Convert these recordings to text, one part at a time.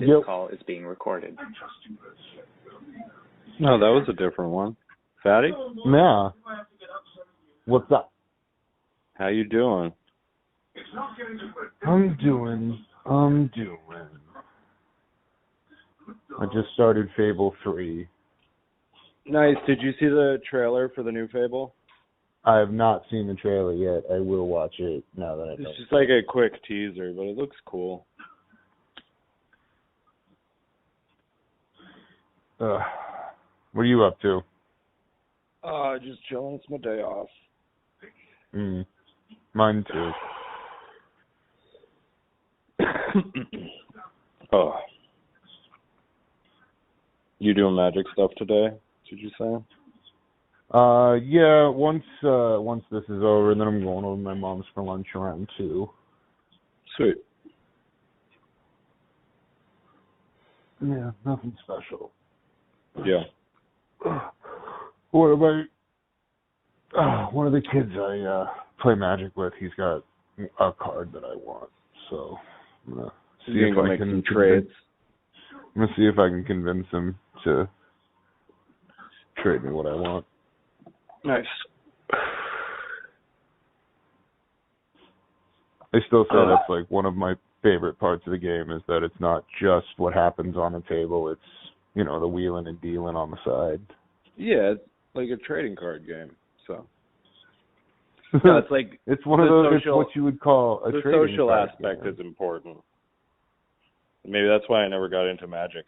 This call is being recorded. No, that was a different one. Fatty? Yeah. What's up? How you doing? I'm doing. I just started Fable 3. Nice. Did you see the trailer for the new Fable? I have not seen the trailer yet. I will watch it now that I know. It's just like a quick teaser, but it looks cool. What are you up to? Just chilling. It's my day off. Mine too. Oh. You doing magic stuff today, did you say? Yeah, once this is over, and then I'm going over to my mom's for lunch around 2. Sweet. Yeah, nothing special. Yeah. What about one of the kids I play Magic with? He's got a card that I want, so I'm gonna see if I can trades. I'm gonna see if I can convince him to trade me what I want. Nice. I still say that's like one of my favorite parts of the game is that it's not just what happens on the table, it's, you know, the wheeling and dealing on the side. Yeah, it's like a trading card game, so. No, it's like it's one of those, it's what you would call a trading card game. The social aspect is important. Maybe that's why I never got into Magic.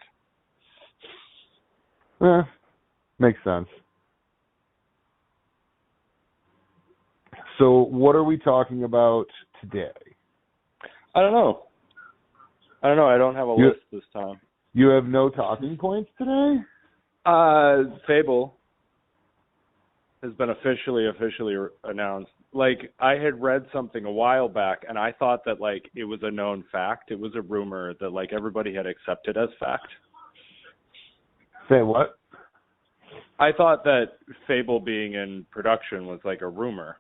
Makes sense. So what are we talking about today? I don't know. I don't have a list this time. You have no talking points today? Fable has been officially announced. Like, I had read something a while back, and I thought that, like, it was a known fact. It was a rumor that, like, everybody had accepted as fact. Say what? I thought that Fable being in production was, like, a rumor.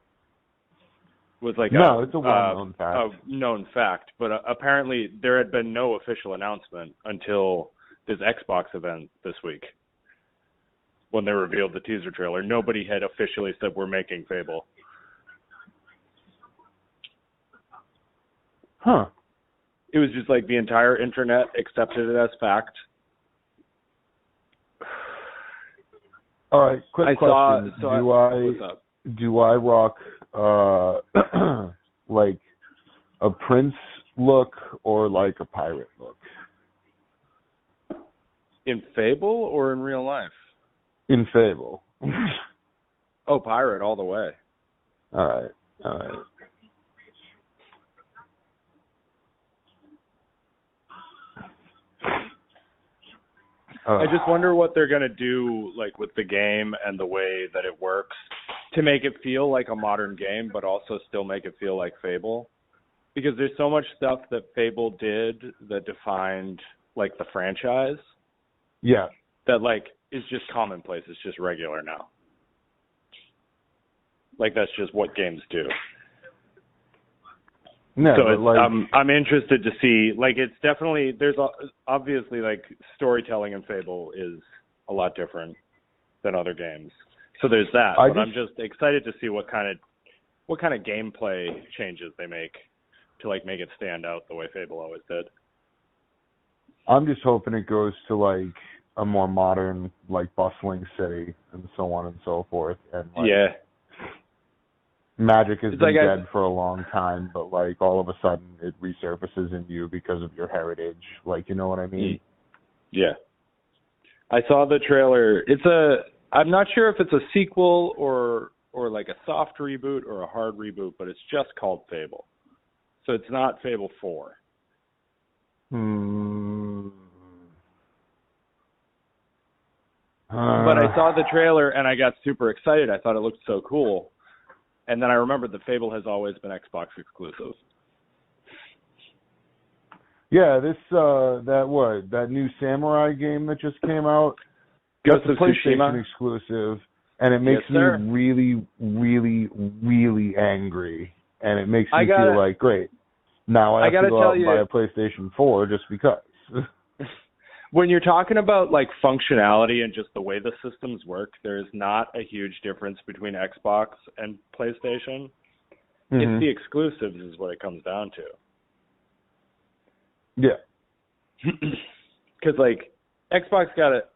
Was like it's a well-known fact. A known fact, but apparently there had been no official announcement until this Xbox event this week when they revealed the teaser trailer. Nobody had officially said we're making Fable. Huh. It was just like the entire internet accepted it as fact. All right, quick question. What's up? Do I rock like a prince look or like a pirate look? In Fable or in real life? In Fable. Oh, pirate all the way. All right. I just wonder what they're going to do, like, with the game and the way that it works to make it feel like a modern game, but also still make it feel like Fable. Because there's so much stuff that Fable did that defined, like, the franchise. Yeah. That, like, is just commonplace. It's just regular now. Like, that's just what games do. No, so but like, I'm interested to see, like, it's definitely, there's obviously, like, storytelling in Fable is a lot different than other games. So there's that, but I'm just excited to see what kind of gameplay changes they make to, like, make it stand out the way Fable always did. I'm just hoping it goes to, like, a more modern, like, bustling city and so on and so forth. And like, yeah. Magic has been dead for a long time, but, like, all of a sudden it resurfaces in you because of your heritage. Like, you know what I mean? Yeah. I saw the trailer. I'm not sure if it's a sequel or like a soft reboot or a hard reboot, but it's just called Fable. So it's not Fable 4. But I saw the trailer and I got super excited. I thought it looked so cool. And then I remembered that Fable has always been Xbox exclusive. Yeah, that new Samurai game that just came out, Ghost that's a PlayStation exclusive, and it makes me really, really, really angry. And it makes me feel like, great, now I have to go out and buy a PlayStation 4 just because. when you're talking about like functionality and just the way the systems work, there's not a huge difference between Xbox and PlayStation. Mm-hmm. It's the exclusives is what it comes down to. Yeah. Because like Xbox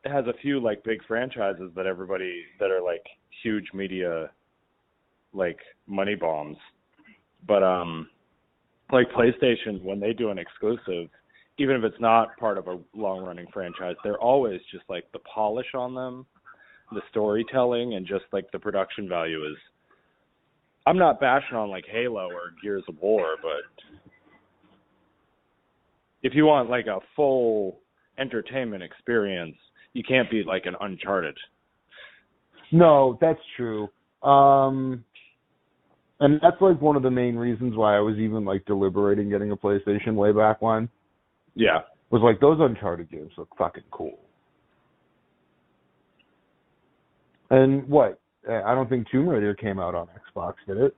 has a few like big franchises that are like huge media like money bombs. But like PlayStation, when they do an exclusive, even if it's not part of a long-running franchise, they're always just like the polish on them, the storytelling, and just like the production value is. I'm not bashing on like Halo or Gears of War, but if you want like a full entertainment experience, you can't beat like an Uncharted. No, that's true. And that's like one of the main reasons why I was even like deliberating getting a PlayStation way back when. Yeah. Was like those Uncharted games look fucking cool. And what? I don't think Tomb Raider came out on Xbox, did it?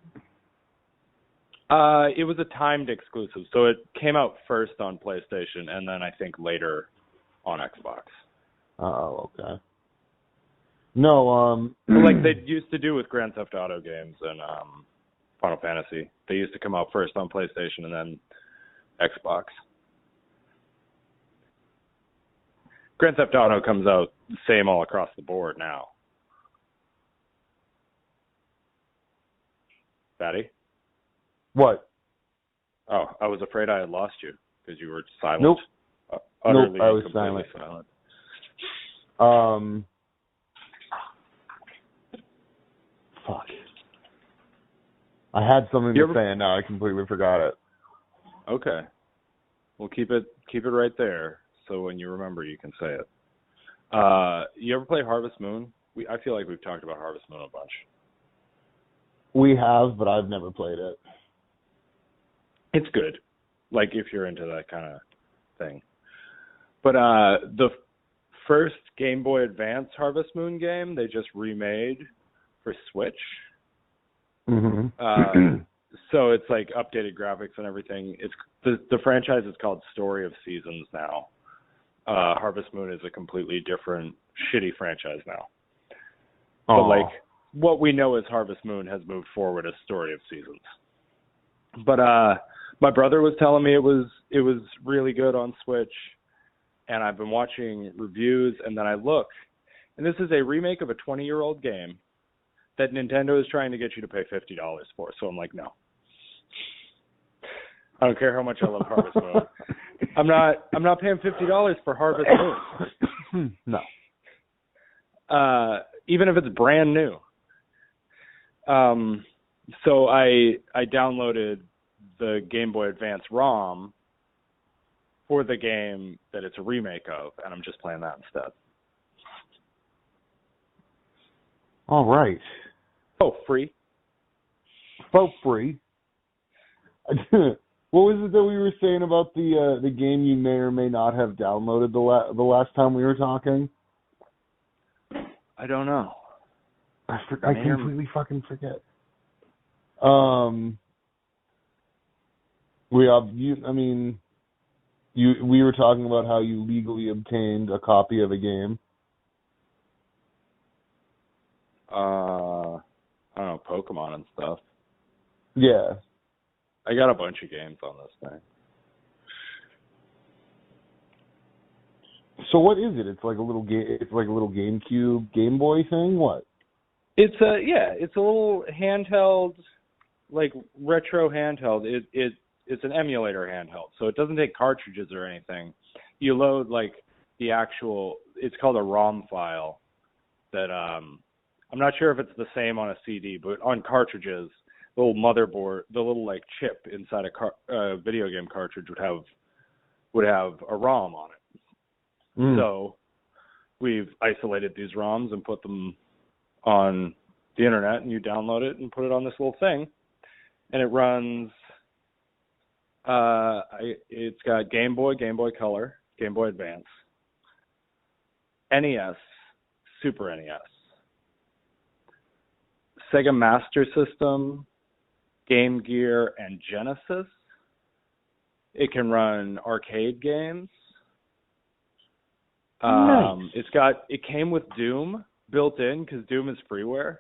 It was a timed exclusive, so it came out first on PlayStation and then I think later on Xbox. Oh, okay. No, like they used to do with Grand Theft Auto games and Final Fantasy. They used to come out first on PlayStation and then Xbox. Grand Theft Auto comes out the same all across the board now. Fatty? What? Oh, I was afraid I had lost you because you were silent. Nope. Utterly, nope, I was silent. Fuck. I had something to say and now I completely forgot it. Okay. We'll keep it right there. So when you remember, you can say it. You ever play Harvest Moon? I feel like we've talked about Harvest Moon a bunch. We have, but I've never played it. It's good, like if you're into that kind of thing. But the first Game Boy Advance Harvest Moon game they just remade for Switch. Mm-hmm. So it's like updated graphics and everything. It's the franchise is called Story of Seasons now. Harvest Moon is a completely different, shitty franchise now. But like what we know as Harvest Moon has moved forward as Story of Seasons. But my brother was telling me it was really good on Switch, and I've been watching reviews, and then I look, and this is a remake of a 20-year-old game that Nintendo is trying to get you to pay $50 for. So I'm like, no. I don't care how much I love Harvest Moon. I'm not paying $50 for Harvest Moon. No. Even if it's brand new. So I downloaded the Game Boy Advance ROM for the game that it's a remake of, and I'm just playing that instead. All right. Oh, free. Oh, free. What was it that we were saying about the game you may or may not have downloaded the last time we were talking? I don't know. I completely fucking forget. We were talking about how you legally obtained a copy of a game. I don't know, Pokemon and stuff. Yeah. I got a bunch of games on this thing. So what is it? It's like a little game. It's like a little GameCube Game Boy thing. What? It's a little handheld, like retro handheld. It's an emulator handheld, so it doesn't take cartridges or anything. You load like the actual. It's called a ROM file. That I'm not sure if it's the same on a CD, but on cartridges, the little motherboard, the little like chip inside a video game cartridge would have a ROM on it. So we've isolated these ROMs and put them on the internet, and you download it and put it on this little thing, and it runs. It's got Game Boy, Game Boy Color, Game Boy Advance, NES, Super NES, Sega Master System, Game Gear, and Genesis. It can run arcade games. Nice. It came with Doom built in because Doom is freeware.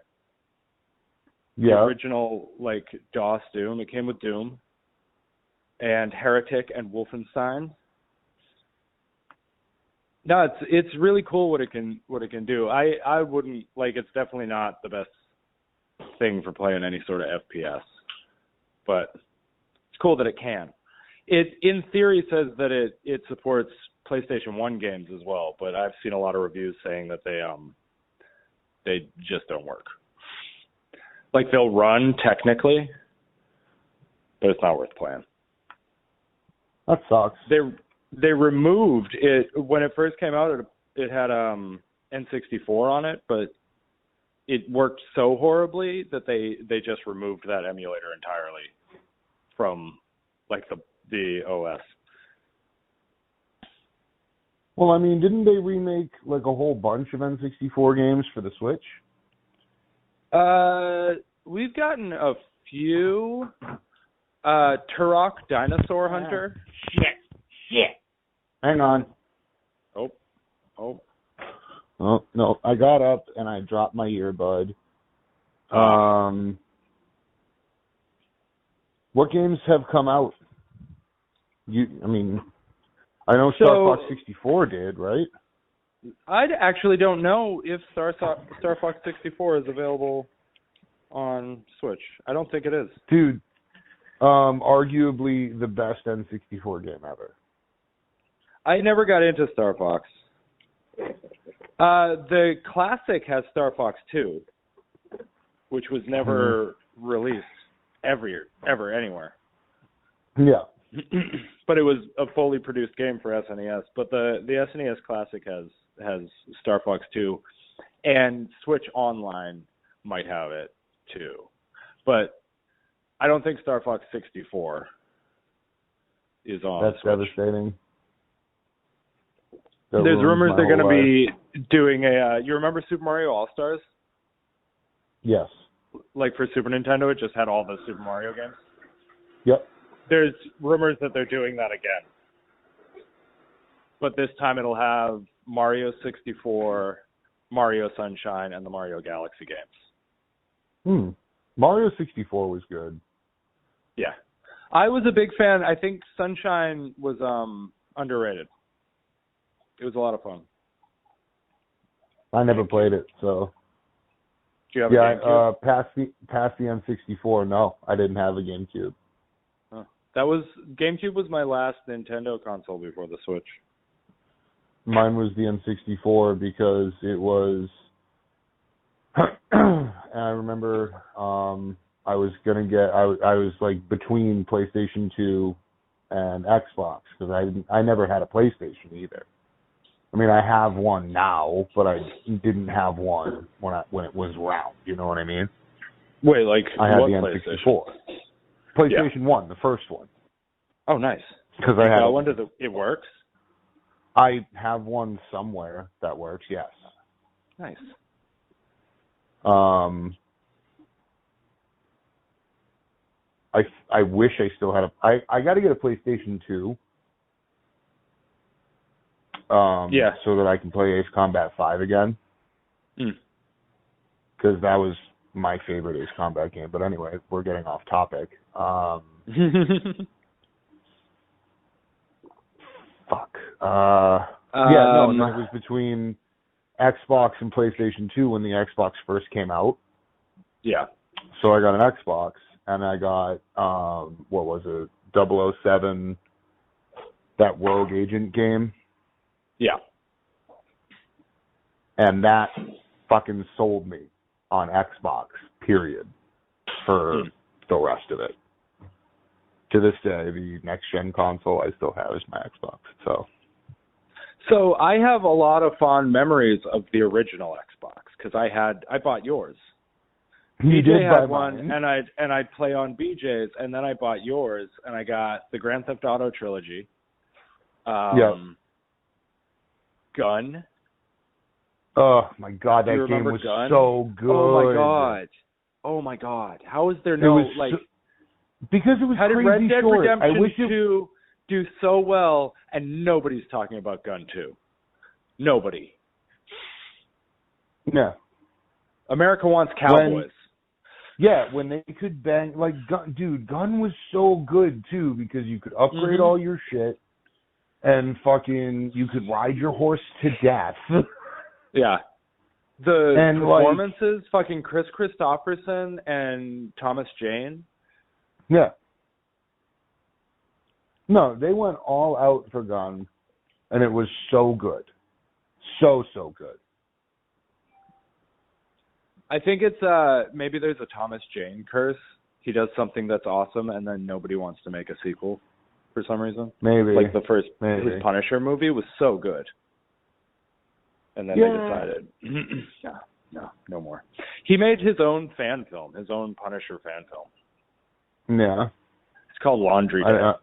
Yeah. The original like DOS Doom. It came with Doom and Heretic and Wolfenstein. No, it's really cool what it can do. I wouldn't like it's definitely not the best thing for playing any sort of FPS, but it's cool that it can. It in theory says that it supports PlayStation 1 games as well, but I've seen a lot of reviews saying that they just don't work. Like they'll run technically, but it's not worth playing. That sucks. They removed it when it first came out. It had N64 on it, but it worked so horribly that they just removed that emulator entirely from like the OS. Well, I mean, didn't they remake like a whole bunch of N64 games for the Switch? We've gotten a few. Turok Dinosaur Hunter. Shit. Hang on. Oh, no, I got up and I dropped my earbud. What games have come out? I know Star Fox 64 did, right? I actually don't know if Star Fox 64 is available on Switch. I don't think it is. Dude, arguably the best N64 game ever. I never got into Star Fox. The classic has Star Fox 2, which was never released ever anywhere. Yeah. But it was a fully produced game for SNES. But the SNES Classic has Star Fox 2, and Switch Online might have it too. But I don't think Star Fox 64 is on That's Switch. devastating. There's rumors they're going to be doing you remember Super Mario All-Stars? Yes. Like for Super Nintendo, it just had all the Super Mario games? Yep. There's rumors that they're doing that again. But this time it'll have Mario 64, Mario Sunshine, and the Mario Galaxy games. Mario 64 was good. Yeah. I was a big fan. I think Sunshine was underrated. It was a lot of fun. I never played it, so. Do you have a GameCube? Past the N64, no. I didn't have a GameCube. GameCube was my last Nintendo console before the Switch. Mine was the N64 because it was. And I remember I was like between PlayStation 2 and Xbox because I never had a PlayStation either. I mean, I have one now, but I didn't have one when it was around. You know what I mean? Wait, like I had what the N64. PlayStation 1, the first one. Oh, nice. Because I had one. It works? I have one somewhere that works, yes. Nice. I wish I still had I got to get a PlayStation 2. So that I can play Ace Combat 5 again. Because that was my favorite Ace Combat game. But anyway, we're getting off topic. Fuck. It was between Xbox and PlayStation 2 when the Xbox first came out. Yeah. So I got an Xbox, and I got, what was it, 007, that Rogue Agent game. Yeah. And that fucking sold me on Xbox, period, for the rest of it. To this day, the next-gen console I still have is my Xbox, So I have a lot of fond memories of the original Xbox, because I bought yours. You BJ did buy had one, mine. and I'd play on BJ's, and then I bought yours, and I got the Grand Theft Auto trilogy. Gun. Oh my God, that game was Gun? so good. Oh my God. How is there because it was how did crazy Red Dead short. Redemption I wish 2 do so well and nobody's talking about Gun 2? Nobody. Yeah. America wants cowboys. When they could bang, like, Gun was so good, too, because you could upgrade all your shit, and fucking, you could ride your horse to death. Yeah. The performances, fucking Chris Christopherson and Thomas Jane. Yeah. No, they went all out for Gun, and it was so good. So good. I think it's maybe there's a Thomas Jane curse. He does something that's awesome, and then nobody wants to make a sequel for some reason. Maybe. Like the first his Punisher movie was so good. And then they decided, no more. He made his own fan film, his own Punisher fan film. Yeah. It's called Laundry Day.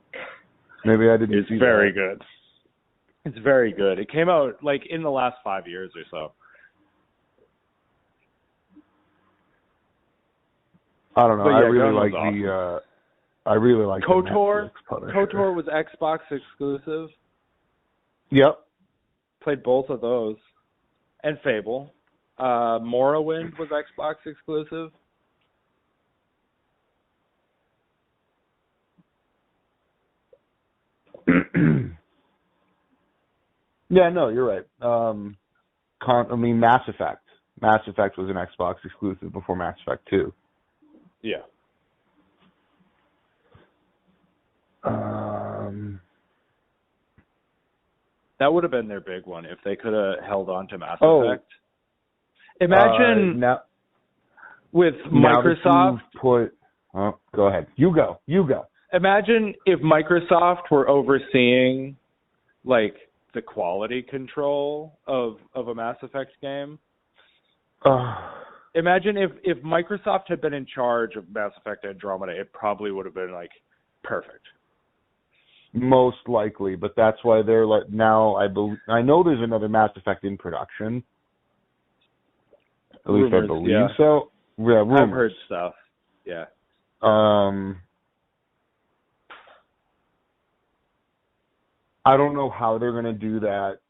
Maybe I didn't see It's very good. It's very good. It came out, like, in the last 5 years or so. I don't know. I really like KOTOR. KOTOR was Xbox exclusive. Yep. Played both of those. And Fable. Morrowind was Xbox exclusive. Yeah, no, you're right. Mass Effect. Mass Effect was an Xbox exclusive before Mass Effect 2. Yeah. That would have been their big one if they could have held on to Mass Effect. Imagine with Microsoft. Go ahead. You go. Imagine if Microsoft were overseeing, like, the quality control of a Mass Effect game. Imagine if Microsoft had been in charge of Mass Effect Andromeda, it probably would have been, like, perfect. Most likely, but that's why they're like now. I know there's another Mass Effect in production. At least I believe so. Yeah, rumors. I've heard stuff. Yeah. I don't know how they're going to do that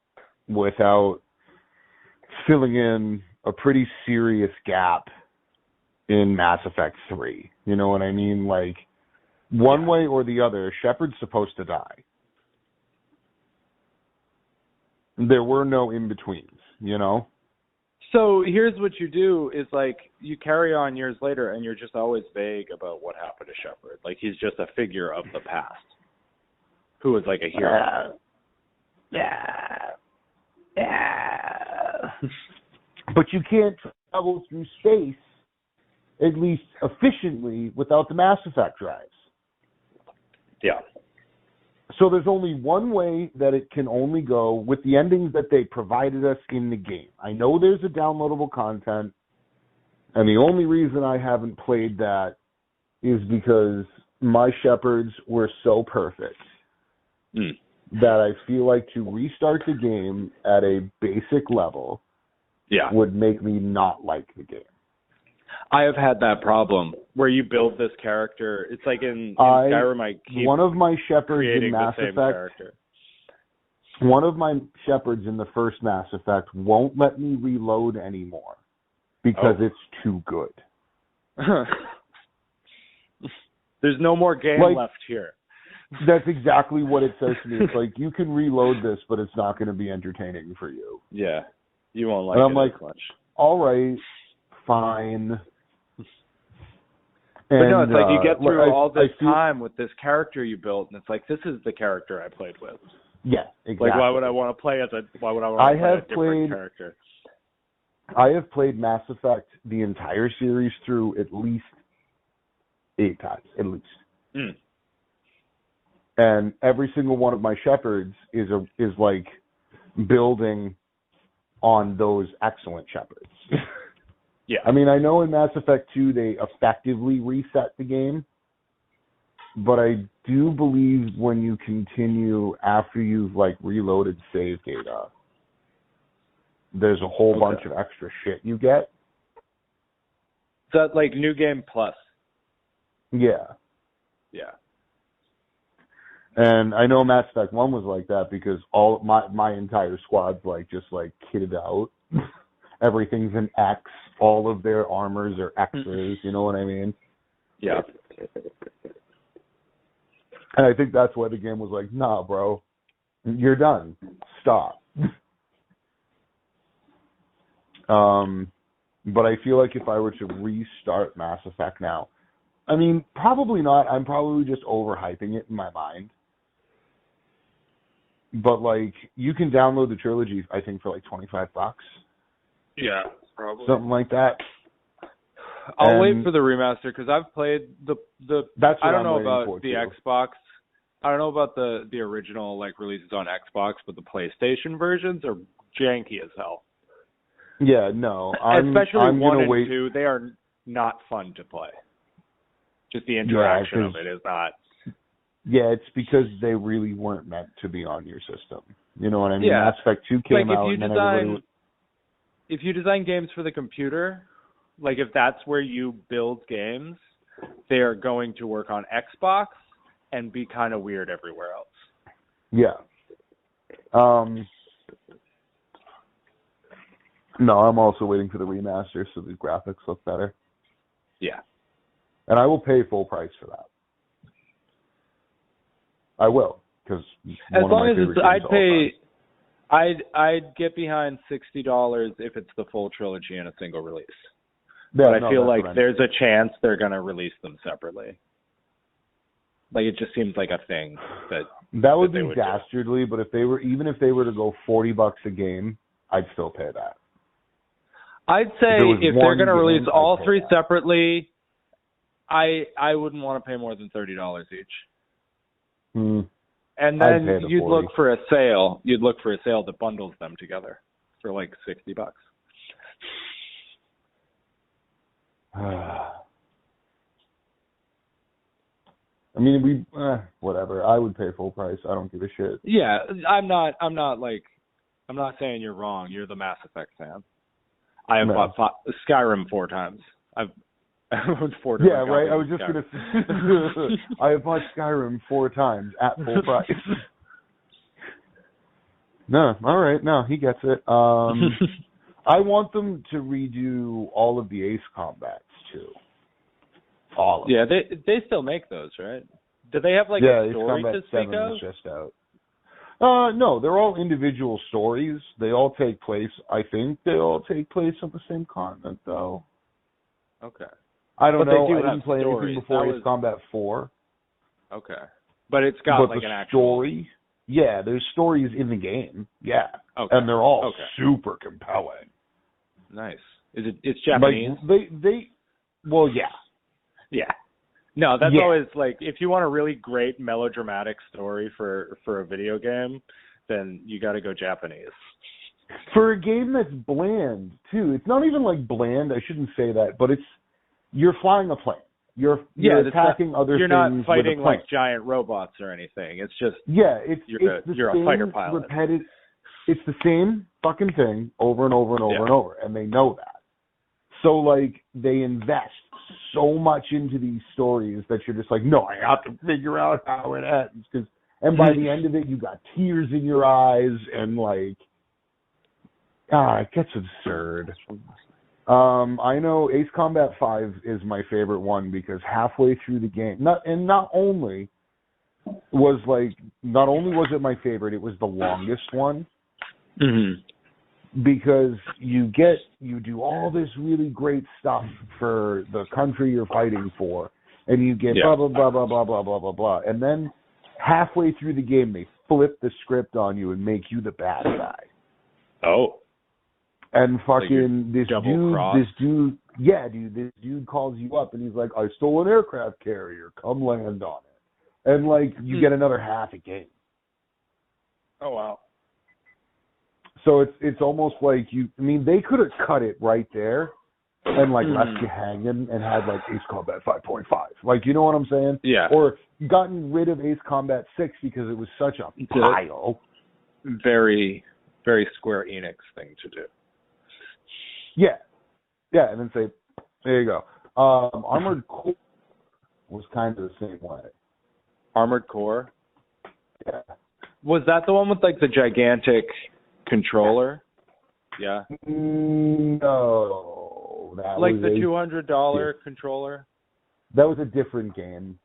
without filling in a pretty serious gap in Mass Effect 3. You know what I mean? Like, one way or the other, Shepard's supposed to die. There were no in-betweens, you know? So here's what you do is, like, you carry on years later and you're just always vague about what happened to Shepard. Like, he's just a figure of the past who was, like, a hero. But you can't travel through space, at least efficiently, without the Mass Effect drives. Yeah. So there's only one way that it can only go with the endings that they provided us in the game. I know there's a downloadable content, and the only reason I haven't played that is because my Shepards were so perfect that I feel like to restart the game at a basic level would make me not like the game. I have had that problem where you build this character. It's like in Skyrim, I keep one of my Shepards in Mass the same Effect. Character. One of my Shepards in the first Mass Effect won't let me reload anymore because it's too good. There's no more game left here. That's exactly what it says to me. It's like, you can reload this, but it's not going to be entertaining for you. Yeah, you won't like it as much. All right, fine. But no, it's like you get through all this time with this character you built, and it's like, this is the character I played with. Yeah, exactly. Like, why would I want to play a different character? I have played Mass Effect, the entire series, through at least 8 times, at least. And every single one of my Shepards is like building on those excellent Shepards. Yeah. I mean, I know in Mass Effect 2 they effectively reset the game, but I do believe when you continue after you've, like, reloaded save data, there's a whole bunch of extra shit you get. Is that like New Game Plus? Yeah. Yeah. And I know Mass Effect 1 was like that because all my entire squad's like just like kitted out. Everything's an X. All of their armors are X's. You know what I mean? Yeah. And I think that's why the game was like, nah, bro, you're done. Stop. But I feel like if I were to restart Mass Effect now, I mean, probably not. I'm probably just overhyping it in my mind. But, like, you can download the trilogy, I think, for, like, $25. Yeah, probably. Something like that. I'll wait for the remaster, because I've played the That's what I don't I'm know about for, the too. Xbox. I don't know about the original, like, releases on Xbox, but the PlayStation versions are janky as hell. Yeah, no. Especially I'm 1 gonna and 2, they are not fun to play. Just the interaction of it is not. Yeah, it's because they really weren't meant to be on your system. You know what I mean? Yeah. Mass Effect 2 came out, and then everybody was... If you design games for the computer, like if that's where you build games, they are going to work on Xbox and be kind of weird everywhere else. Yeah. No, I'm also waiting for the remaster so the graphics look better. Yeah. And I will pay full price for that. I will, because as long as it's, I'd get behind $60 if it's the full trilogy in a single release. Yeah, but I feel like there's a chance they're going to release them separately. Like, it just seems like a thing that would be dastardly, but even if they were to go $40 a game, I'd still pay that. I'd say if they're going to release all three separately, I wouldn't want to pay more than $30 each. And then you'd look for a sale. You'd look for a sale that bundles them together for like $60. I mean, whatever. I would pay full price. I don't give a shit. Yeah, I'm not saying you're wrong. You're the Mass Effect fan. I have bought Skyrim 4 times. I've owned 4 times. Yeah, right. I was just gonna say, I have bought Skyrim 4 times at full price. No, all right. No, he gets it. I want them to redo all of the Ace combats too. All of them. Yeah, they still make those, right? Do they have like a story to speak of? Is just out. No, they're all individual stories. They all take place. I think they all take place on the same continent, though. Okay. I don't know. I didn't play anything before Ace Combat 4. Okay. But it's got like an actual story. Yeah, there's stories in the game. Yeah. Okay. And they're all super compelling. Nice. It's Japanese? Like, well, yeah. Yeah. No, that's always like, if you want a really great melodramatic story for a video game, then you got to go Japanese. For a game that's bland too, it's not even like bland. I shouldn't say that, but you're flying a plane. You're attacking other things. You're not fighting like giant robots or anything. It's just you're a fighter pilot. It's the same fucking thing over and over and over and over, and they know that. So like they invest so much into these stories that you're just like, no, I have to figure out how it ends. And by the end of it, you got tears in your eyes and like, it gets absurd. I know Ace Combat 5 is my favorite one because halfway through the game, not only was it my favorite, it was the longest one. Mm-hmm. Because you do all this really great stuff for the country you're fighting for, and you get blah, blah, blah, blah, blah, blah, blah, blah, blah. And then halfway through the game, they flip the script on you and make you the bad guy. Oh. And fucking this dude calls you up and he's like, I stole an aircraft carrier, come land on it. And like, you get another half a game. Oh, wow. So it's almost like they could have cut it right there and like left you hanging and had like Ace Combat 5.5. Like, you know what I'm saying? Yeah. Or gotten rid of Ace Combat 6 because it was such a pile. Very, very Square Enix thing to do. Yeah. Yeah, and then say, there you go. Armored Core was kind of the same way. Armored Core? Yeah. Was that the one with like the gigantic controller? Yeah. No, that like was the $200 controller. That was a different game.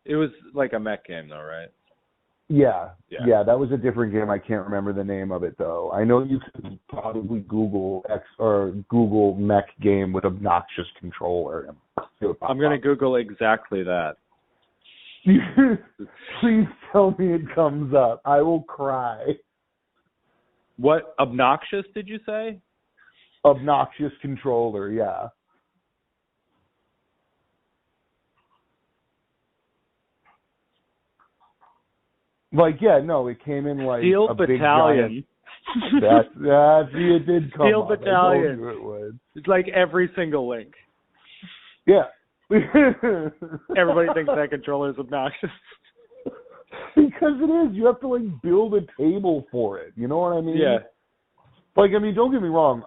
It was like a mech game, though, right? Yeah, that was a different game. I can't remember the name of it though. I know you could probably Google Google Mech game with Obnoxious controller. I'm gonna Google exactly that. Please tell me it comes up. I will cry. What Obnoxious did you say? Obnoxious controller, yeah. Like, yeah, no, it came in like Steel a Battalion. Big giant... it did come Steel up. Battalion. I told you it would. It's like every single link. Yeah. Everybody thinks that controller is obnoxious. Because it is. You have to like build a table for it. You know what I mean? Yeah. Like, I mean, don't get me wrong.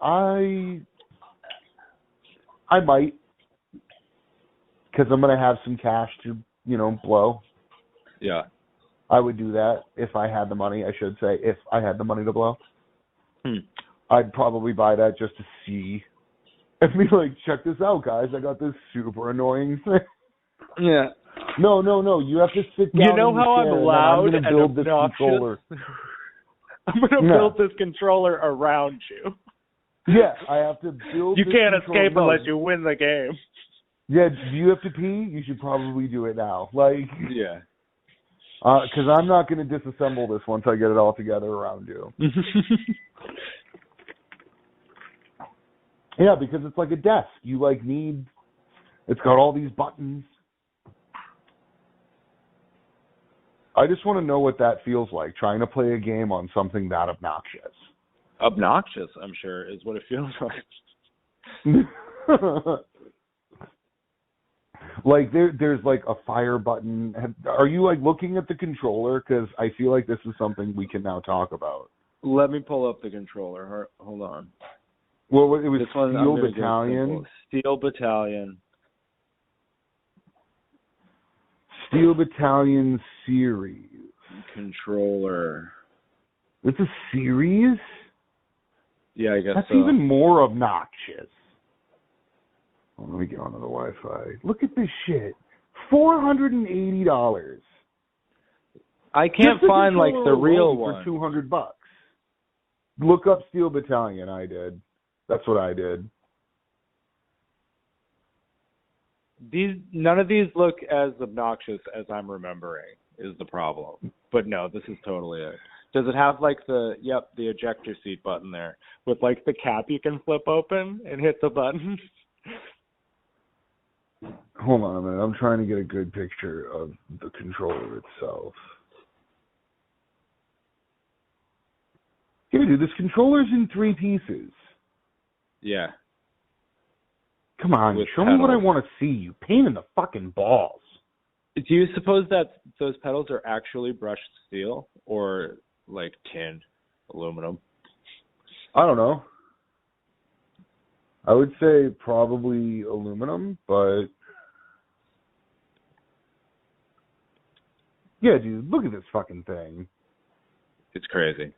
I might, because I'm gonna have some cash to, blow. Yeah. I would do that if I had the money. I should say, if I had the money to blow. Hmm. I'd probably buy that just to see. And be like, check this out, guys. I got this super annoying thing. Yeah. No. You have to sit down. You know how I'm loud and obnoxious? I'm going to build this controller around you. Yeah, I have to build. You can't escape unless you win the game. Yeah, do you have to pee? You should probably do it now. Like, yeah. Because I'm not going to disassemble this once I get it all together around you. Yeah, because it's like a desk. You need. It's got all these buttons. I just want to know what that feels like, trying to play a game on something that obnoxious. Obnoxious, I'm sure, is what it feels like. Like, there's like a fire button. Are you looking at the controller? Because I feel like this is something we can now talk about. Let me pull up the controller. Hold on. Well, it was Steel Battalion. Steel Battalion. Steel Battalion series. Controller. It's a series? Yeah, I guess that's so. Even more obnoxious. Oh, let me get onto the Wi-Fi. Look at this shit. $480. I can't find the real one for $200. Look up Steel Battalion. I did. That's what I did. None of these look as obnoxious as I'm remembering is the problem. But no, this is totally it. Does it have the ejector seat button there with the cap you can flip open and hit the button? Hold on a minute. I'm trying to get a good picture of the controller itself. Here, dude, this controller's in 3 pieces. Yeah. Come on, show me what I want to see, you pain in the fucking balls. Do you suppose that those pedals are actually brushed steel or tin, aluminum? I don't know. I would say probably aluminum, but yeah, dude, look at this fucking thing. It's crazy.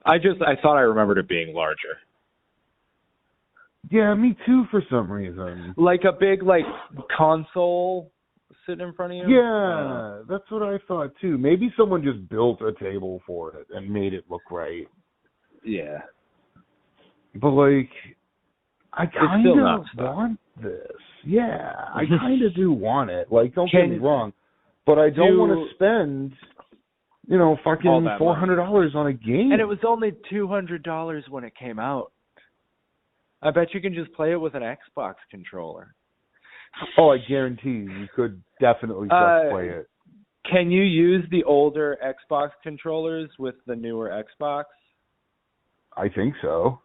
I thought I remembered it being larger. Yeah, me too, for some reason. Like a big, console sitting in front of you? Yeah, that's what I thought, too. Maybe someone just built a table for it and made it look right. Yeah. But, I kind of want this. Yeah, I kind of do want it. Don't get me wrong. But I don't want to spend, fucking $400 on a game. And it was only $200 when it came out. I bet you can just play it with an Xbox controller. Oh, I guarantee you could definitely just play it. Can you use the older Xbox controllers with the newer Xbox? I think so.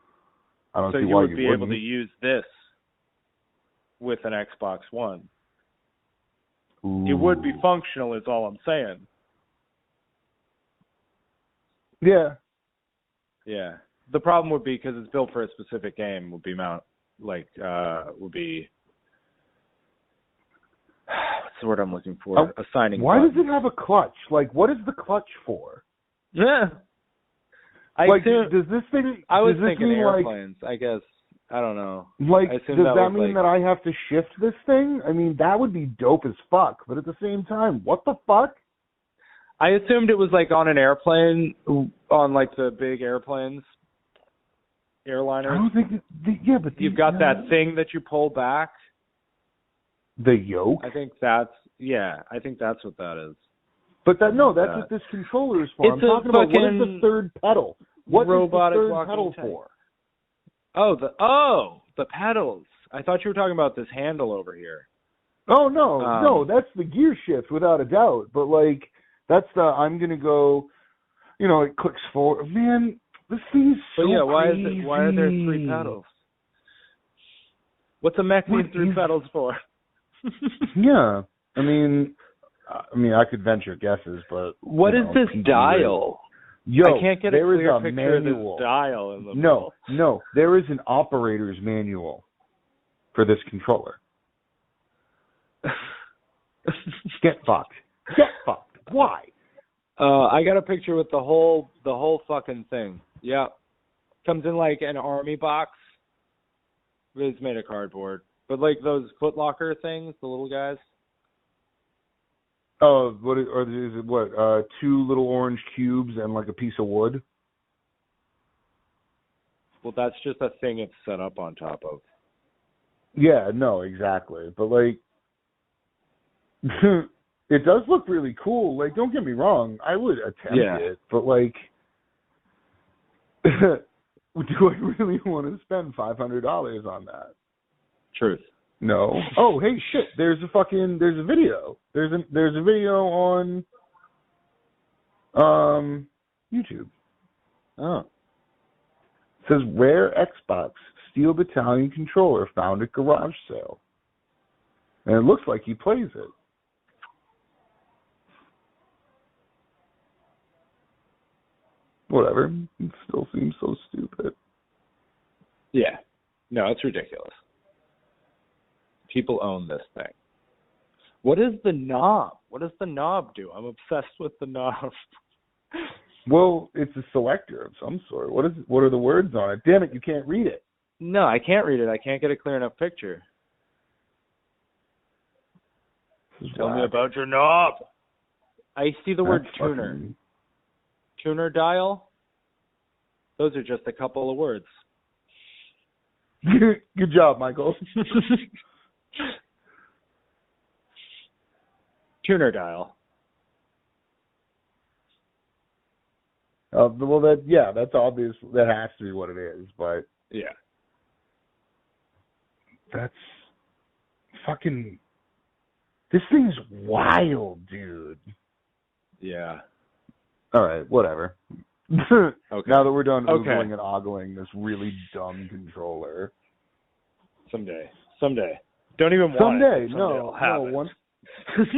I don't see why you would be able to use this with an Xbox One. Ooh. It would be functional, is all I'm saying. Yeah. Yeah. The problem would be, because it's built for a specific game, what's the the word I'm looking for. Assigning. Why buttons. does it have a clutch? Like, what is the clutch for? Yeah. Does this thing? I was does this thinking mean airplanes. I guess. I don't know. Like, does that mean like, that I have to shift this thing? I mean, that would be dope as fuck. But at the same time, what the fuck? I assumed it was like on an airplane, on like the big airplanes, airliners. I don't think. But you've got that thing that you pull back. The yoke. I think that's what that is. But that's what this controller is for. I'm talking about what is the third pedal? What is the third pedal for? The pedals. I thought you were talking about this handle over here. Oh no, that's the gear shift without a doubt. But like, that's the I'm gonna go. You know, it clicks forward. Man, this thing is so crazy. Why are there 3 pedals? What's a Mech need 3 pedals for? Yeah, I mean, I could venture guesses, but what is this dial? Yo, I can't get a clear picture of this dial in the middle. No, there is an operator's manual for this controller. Get fucked. Why? I got a picture with the whole fucking thing. Yeah, comes in like an army box. It's made of cardboard, but like those Foot Locker things, the little guys. Oh, is it 2 little orange cubes and like a piece of wood? Well, that's just a thing it's set up on top of. Yeah, no, exactly. But like, it does look really cool. Like, don't get me wrong, I would attempt it, but like, do I really want to spend $500 on that? Truth. No. Oh, hey, shit! There's a video. There's a video on YouTube. Oh. It says rare Xbox Steel Battalion controller found at garage sale, and it looks like he plays it. Whatever. It still seems so stupid. Yeah. No, it's ridiculous. People own this thing. What is the knob? What does the knob do? I'm obsessed with the knob. Well, it's a selector of some sort. What are the words on it? Damn it, you can't read it. No, I can't read it. I can't get a clear enough picture. Tell me about your knob. I see the word tuner. Tuner dial. Those are just a couple of words. Good job, Michael. Tuner dial. Well, that's obvious. That has to be what it is, but yeah, that's fucking. This thing's wild, dude. Yeah. All right, whatever. Okay. Now that we're done oogling and ogling this really dumb controller. Someday. Don't even want it. Someday.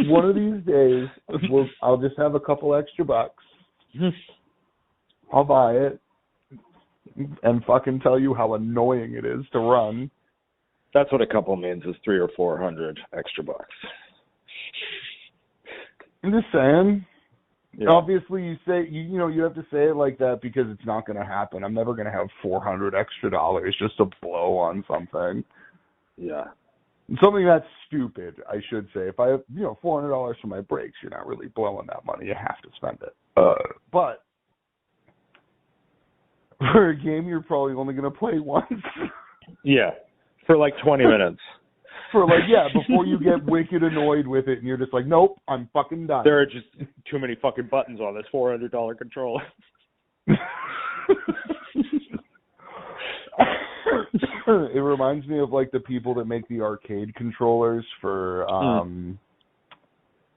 One of these days, I'll just have a couple extra bucks. I'll buy it and fucking tell you how annoying it is to run. That's what a couple means, is 300 or 400 extra bucks. I'm just saying. Yeah. Obviously, you say you have to say it like that because it's not going to happen. I'm never going to have $400 extra just to blow on something. Yeah. Something that's stupid, I should say. If I have $400 for my brakes, you're not really blowing that money. You have to spend it. But for a game you're probably only going to play once. Yeah. For like 20 minutes. Before you get wicked annoyed with it and you're just like, nope, I'm fucking done. There are just too many fucking buttons on this $400 controller. It reminds me of like the people that make the arcade controllers for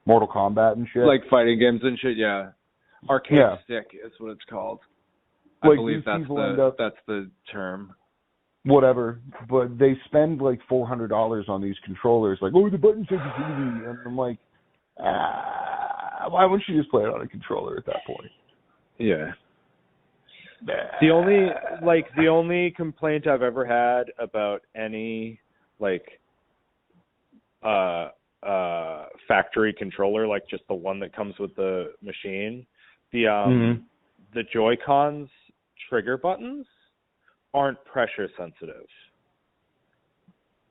Mortal Kombat and shit. Like fighting games and shit, yeah. Arcade stick is what it's called. I believe that's the term. Whatever, but they spend like $400 on these controllers. Like, the button sensitivity, and I'm like, why wouldn't you just play it on a controller at that point? Yeah. The only complaint I've ever had about any factory controller, like just the one that comes with the machine, the Joy-Cons trigger buttons aren't pressure sensitive.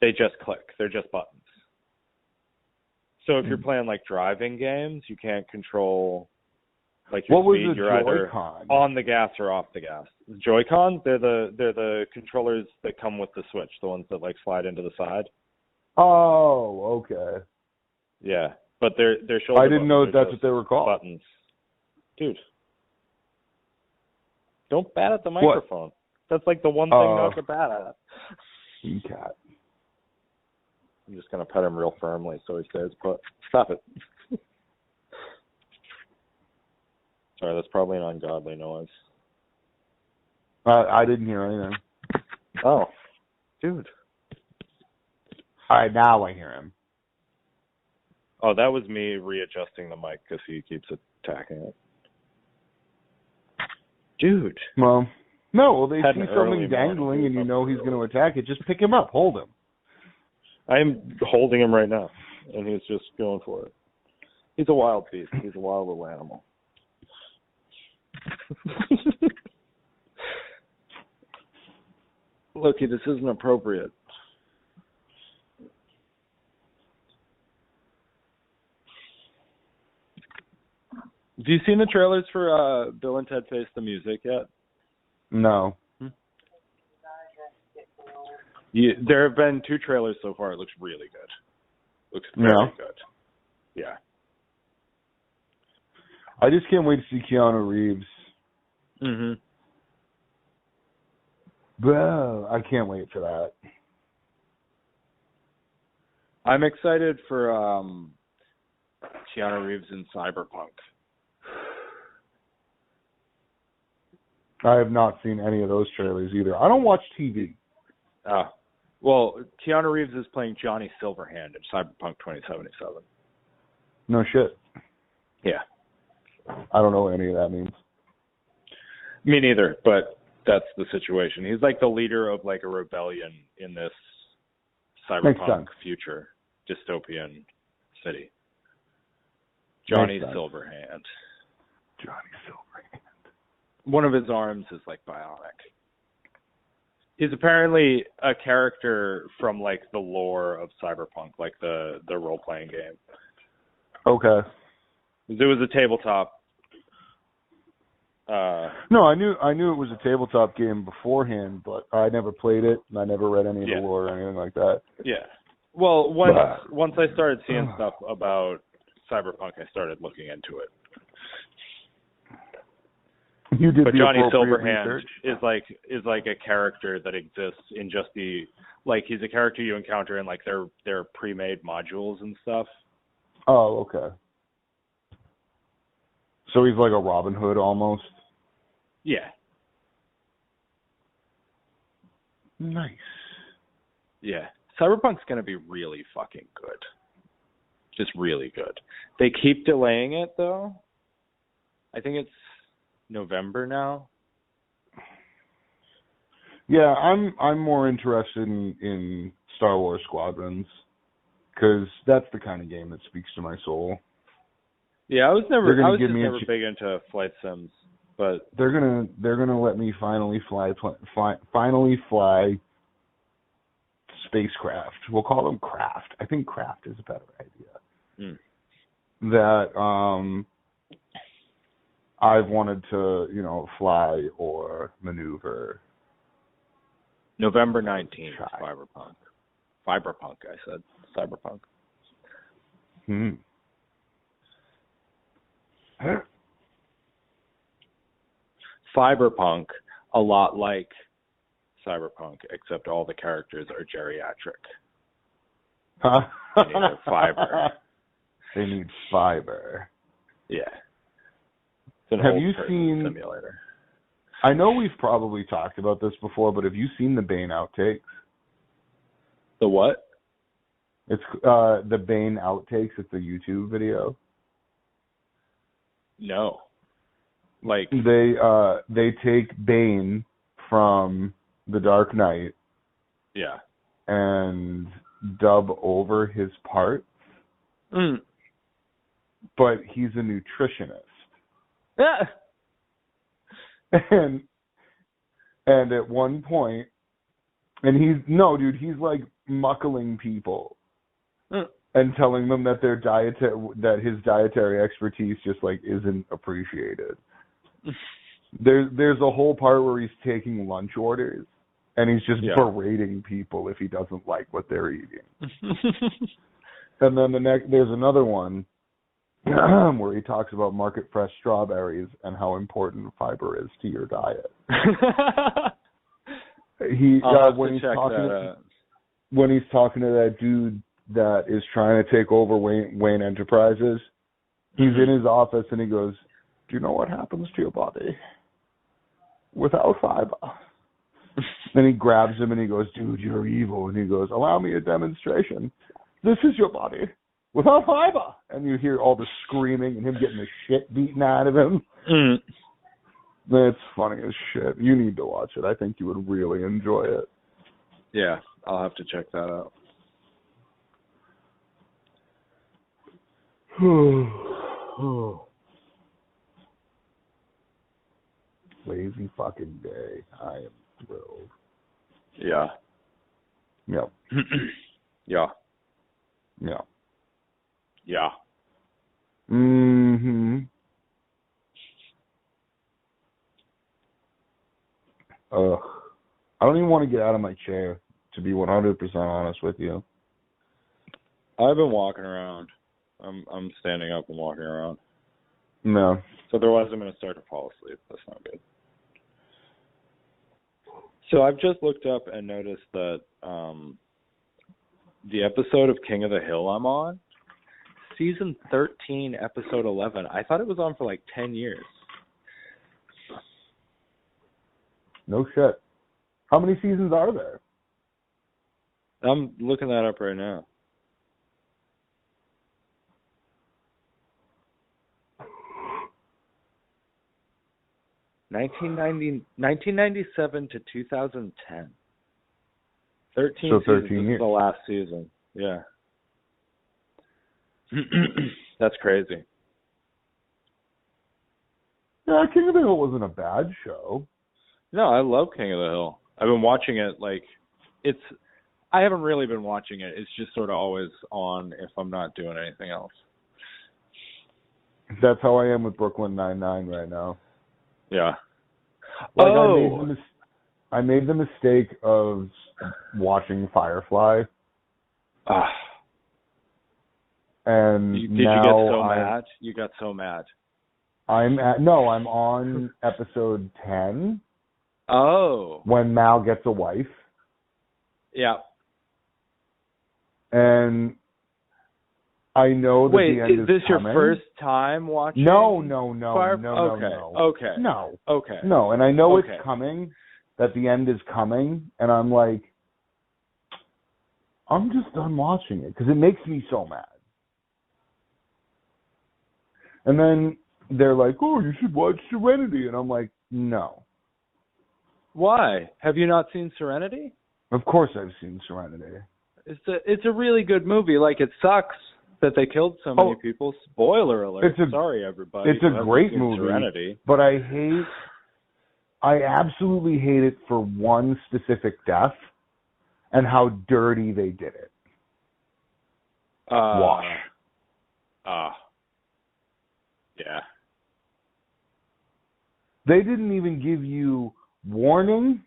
They just click. They're just buttons. So if you're playing like driving games, you can't control like your speed. You're either on the gas or off the gas. Joy-Cons, they're the controllers that come with the Switch, the ones that like slide into the side. Oh, okay. Yeah, but they're shoulder. I didn't know that's what they were called. Buttons, dude. Don't bat at the microphone. What? That's like the one thing not to bat at. Cat. I'm just gonna pet him real firmly so he stays put. Stop it. Sorry, that's probably an ungodly noise. I didn't hear anything. Oh, dude. All right, now I hear him. Oh, that was me readjusting the mic because he keeps attacking it. Dude. Well, they see something dangling and you know he's going to attack it. Just pick him up. Hold him. I'm holding him right now, and he's just going for it. He's a wild beast. He's a wild little animal. Look, this isn't appropriate. Have you seen the trailers for Bill and Ted Face the Music yet? No. There have been 2 trailers so far. It looks really good. Looks very good. Yeah. I just can't wait to see Keanu Reeves. Bro, I can't wait for that. I'm excited for Keanu Reeves in Cyberpunk. I have not seen any of those trailers either. I don't watch TV. Well, Keanu Reeves is playing Johnny Silverhand in Cyberpunk 2077. No shit. Yeah. I don't know what any of that means. Me neither, but that's the situation. He's like the leader of like a rebellion in this cyberpunk future dystopian city. Johnny Silverhand. Johnny Silverhand. One of his arms is like bionic. He's apparently a character from like the lore of Cyberpunk, like the role-playing game. Okay. It was a tabletop. No, I knew it was a tabletop game beforehand, but I never played it, and I never read any of the lore or anything like that. Yeah. Well, once I started seeing stuff about Cyberpunk, I started looking into it. You did, but Johnny Silverhand is like a character that exists in just the he's a character you encounter in like their pre-made modules and stuff. Oh, okay. So he's like a Robin Hood almost. Yeah. Nice. Yeah. Cyberpunk's gonna be really fucking good. Just really good. They keep delaying it though. I think it's November now. Yeah, I'm more interested in Star Wars Squadrons because that's the kind of game that speaks to my soul. Yeah, I was never big into flight sims, but they're gonna let me finally fly spacecraft. We'll call them craft. I think craft is a better idea. That I've wanted to, fly or maneuver. November 19th, Cyberpunk. Cyberpunk, I said. Cyberpunk. Cyberpunk, a lot like Cyberpunk, except all the characters are geriatric. They need fiber. They need fiber. Yeah. Have you seen simulator? I know we've probably talked about this before, but have you seen the Bane outtakes? The what? It's the Bane outtakes. It's a YouTube video. No. They take Bane from The Dark Knight. Yeah. And dub over his parts But he's a nutritionist. Yeah. And at one point, and he's like muckling people and telling them that that his dietary expertise just like isn't appreciated. There's a whole part where he's taking lunch orders and he's just berating people if he doesn't like what they're eating. And then there's another one where he talks about market fresh strawberries and how important fiber is to your diet. When he's talking to that dude that is trying to take over Wayne Enterprises, he's in his office and he goes, "Do you know what happens to your body without fiber?" Then he grabs him and he goes, "Dude, you're evil." And he goes, "Allow me a demonstration. This is your body without fiber." And you hear all the screaming and him getting the shit beaten out of him. It's funny as shit. You need to watch it. I think you would really enjoy it. Yeah, I'll have to check that out. Lazy fucking day. I am thrilled. Yeah. Yep. Yeah. Yeah. Yeah. Mm-hmm. Ugh. I don't even want to get out of my chair, to be 100% honest with you. I've been walking around. I'm standing up and walking around. No. So otherwise I'm going to start to fall asleep. That's not good. So I've just looked up and noticed that the episode of King of the Hill I'm on, season 13, episode 11, I thought it was on for like 10 years. No shit. How many seasons are there? I'm looking that up right now. 1997 to 2010. 13 so 13 seasons. This years. is the last season. Yeah. That's crazy. Yeah, King of the Hill wasn't a bad show. No, I love King of the Hill. I've been watching it I haven't really been watching it. It's just sort of always on if I'm not doing anything else. That's how I am with Brooklyn Nine-Nine right now. Yeah. Like I made the mistake of watching Firefly. And did you get so mad? You got so mad. I'm on episode 10. Oh. When Mal gets a wife. Yeah. And I know that the end is this coming. your first time watching? No. Okay. No, and I know it's coming, that the end is coming, and I'm like, I'm just done watching it, because it makes me so mad. And then they're like, oh, you should watch Serenity, and I'm like, no. Why? Have you not seen Serenity? Of course I've seen Serenity. It's a really good movie. Like, it sucks that they killed so many people. Spoiler alert. Sorry, everybody. It's a great movie. Serenity. But I absolutely hate it for one specific death and how dirty they did it. Wash. Yeah. They didn't even give you warning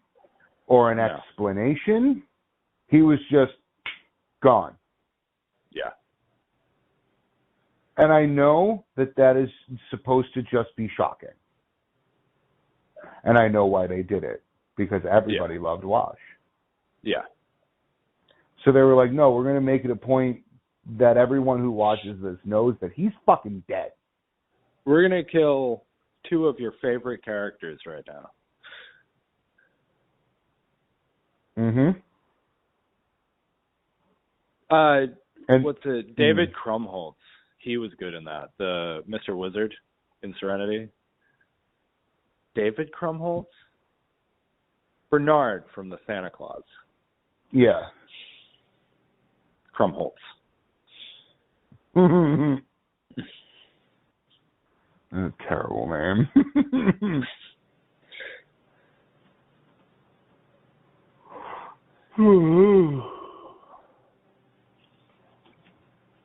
or an explanation. He was just gone. Yeah. And I know that is supposed to just be shocking. And I know why they did it. Because everybody loved Wash. Yeah. So they were like, no, we're going to make it a point that everyone who watches this knows that he's fucking dead. We're going to kill two of your favorite characters right now. Mm-hmm. What's it? David Krumholtz. He was good in that. The Mr. Wizard in Serenity. David Krumholtz? Bernard from the Santa Claus. Yeah. Krumholtz. That's a terrible name.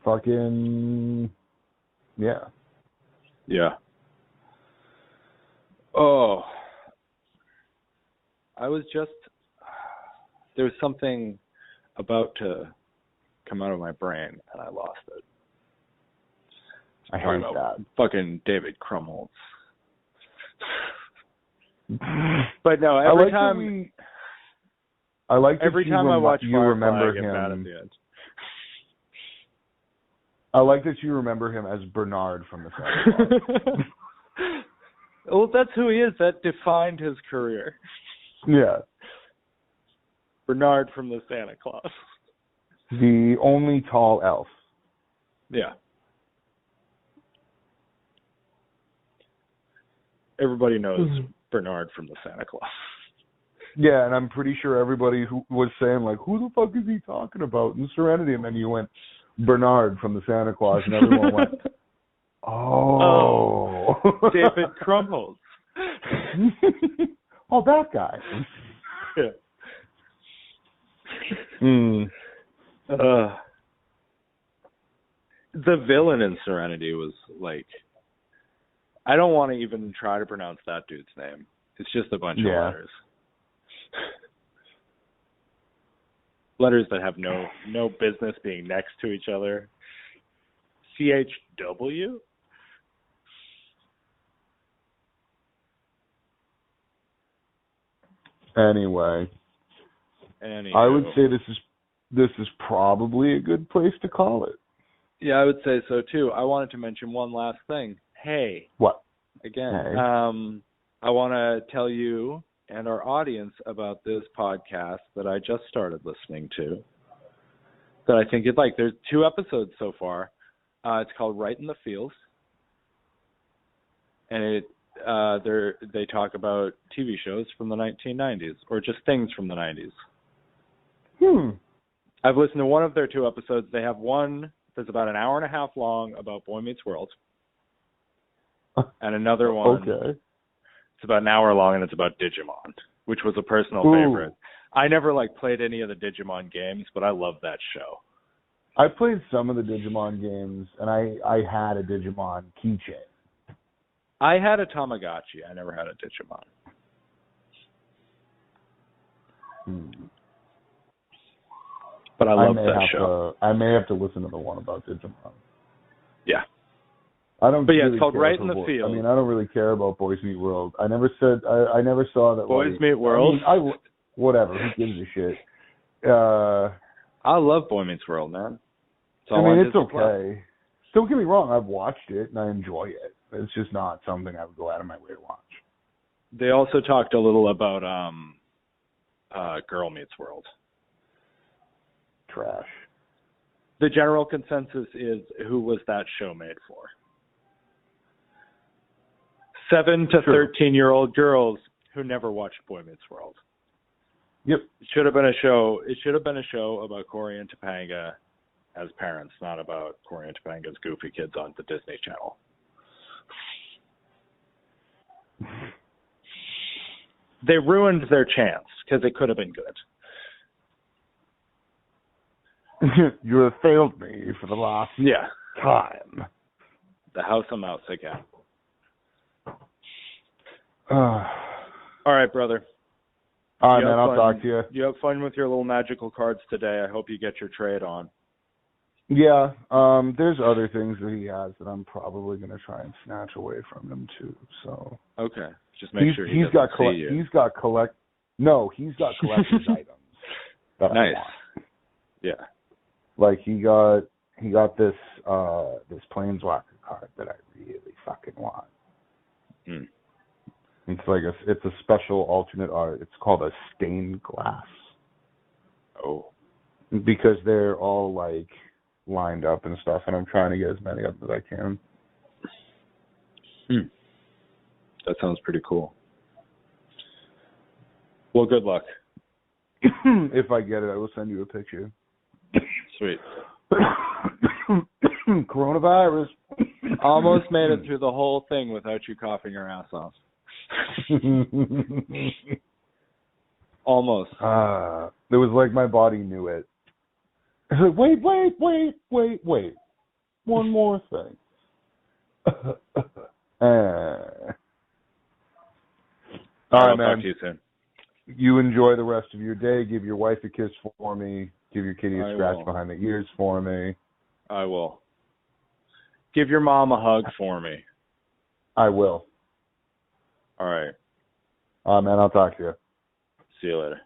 Fucking yeah. Yeah. Oh, there's something about to come out of my brain and I lost it. I hate that. Fucking David Krumholtz. But no, every time I watch Firefly, I get mad at the end. I like that you remember him as Bernard from the Santa Claus. Well, that's who he is. That defined his career. Yeah. Bernard from the Santa Claus. The only tall elf. Yeah. Everybody knows Bernard from the Santa Claus. Yeah, and I'm pretty sure everybody who was saying, like, who the fuck is he talking about in Serenity? And then you went, Bernard from the Santa Claus, and everyone went, oh. David Krumholtz. Oh, that guy. Yeah. The villain in Serenity was like, I don't want to even try to pronounce that dude's name. It's just a bunch of letters. Letters that have no business being next to each other. CHW? Anyway. I would say this is probably a good place to call it. Yeah, I would say so too. I wanted to mention one last thing. Hey. What? Again. Hey. I want to tell you and our audience about this podcast that I just started listening to that I think you'd like. There's 2 episodes so far. It's called Right in the Fields. And they talk about TV shows from the 1990s or just things from the 90s. I've listened to one of their 2 episodes. They have one that's about an hour and a half long about Boy Meets World. And another one. Okay. It's about an hour long and it's about Digimon, which was a personal favorite. I never played any of the Digimon games, but I love that show. I played some of the Digimon games, and I had a Digimon keychain. I had a Tamagotchi. I never had a Digimon. But I love that show. I may have to listen to the one about Digimon. Yeah. I don't. But yeah, really it's called care Right for in the Field. I mean, I don't really care about Boys Meet World. I never said. I never saw that. Boys Meet World. I mean, whatever. Who gives a shit? I love Boy Meets World, man. It's okay. Don't get me wrong. I've watched it and I enjoy it. It's just not something I would go out of my way to watch. They also talked a little about Girl Meets World. Trash. The general consensus is, who was that show made for? 7 to 13-year-old girls who never watched Boy Meets World. Yep. It should have been a show. It should have been a show about Corey and Topanga as parents, not about Corey and Topanga's goofy kids on the Disney Channel. They ruined their chance because it could have been good. You have failed me for the last time. The house of mouse again. All right, brother. All right, man. I'll talk to you. You have fun with your little magical cards today. I hope you get your trade on. Yeah. There's other things that he has that I'm probably going to try and snatch away from him too. So. Okay. Just make sure he's got see you. He's got collector's items. That nice. I want. Yeah. Like he got this Planeswalker card that I really fucking want. It's a special alternate art. It's called a stained glass. Oh. Because they're all lined up and stuff, and I'm trying to get as many of them as I can. That sounds pretty cool. Well, good luck. If I get it, I will send you a picture. Sweet. Coronavirus. Almost made it through the whole thing without you coughing your ass off. Almost. It was like my body knew it. It's like, wait. One more thing. All right, man. Talk to you soon. You enjoy the rest of your day. Give your wife a kiss for me. Give your kitty a scratch behind the ears for me. I will. Give your mom a hug for me. I will. All right. Man, I'll talk to you. See you later.